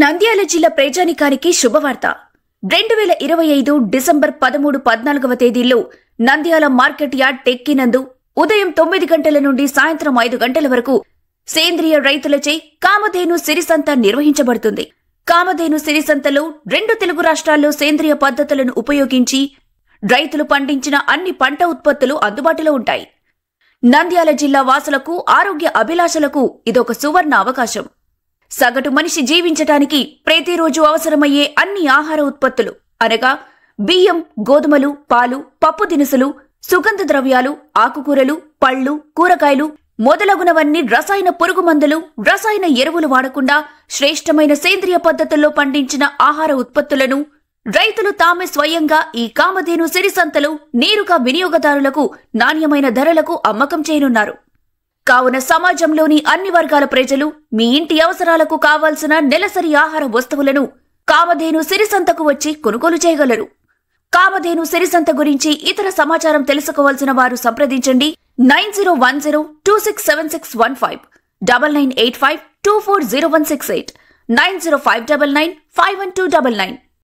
నంద్యాల జిల్లా ప్రజానికానికి శుభవార్త. 2025 డిసెంబర్ 13-14వ తేదీల్లో నంద్యాల మార్కెట్ యార్డ్ టెక్కినందు ఉదయం 9 గంటల నుండి సాయంత్రం 5 గంటల వరకు సేంద్రియ రైతులచే కామధేను సిరిసంత నిర్వహించబడుతుంది. కామధేను సిరిసంతలో 2 తెలుగు రాష్ట్రాల్లో సేంద్రియ పద్ధతులను ఉపయోగించి రైతులు పండించిన అన్ని పంట ఉత్పత్తులు అందుబాటులో ఉంటాయి. నంద్యాల జిల్లా వాసులకు, ఆరోగ్య అభిలాషలకు ఇదొక సువర్ణ అవకాశం. సగటు మనిషి జీవించటానికి ప్రతిరోజు అవసరమయ్యే అన్ని ఆహార ఉత్పత్తులు అనగా బియ్యం, గోధుమలు, పాలు, పప్పు దినుసులు, సుగంధ ద్రవ్యాలు, ఆకుకూరలు, పళ్ళు, కూరగాయలు మొదలగునవన్నీ రసాయన పురుగు మందులు, రసాయన ఎరువులు వాడకుండా శ్రేష్టమైన సేంద్రియ పద్ధతుల్లో పండించిన ఆహార ఉత్పత్తులను రైతులు తామే స్వయంగా ఈ కామధేను సిరిసంతలో నేరుగా వినియోగదారులకు నాణ్యమైన ధరలకు అమ్మకం చేయనున్నారు. కావున సమాజంలోని అన్ని వర్గాల ప్రజలు మీ ఇంటి అవసరాలకు కావాల్సిన నెలసరి ఆహార వస్తువులను కామధేను సిరిసంతకు వచ్చి కొనుగోలు చేయగలరు. కామధేను సిరిసంత గురించి ఇతర సమాచారం తెలుసుకోవాల్సిన వారు సంప్రదించండి 9010267615, 9985240168, 905995129.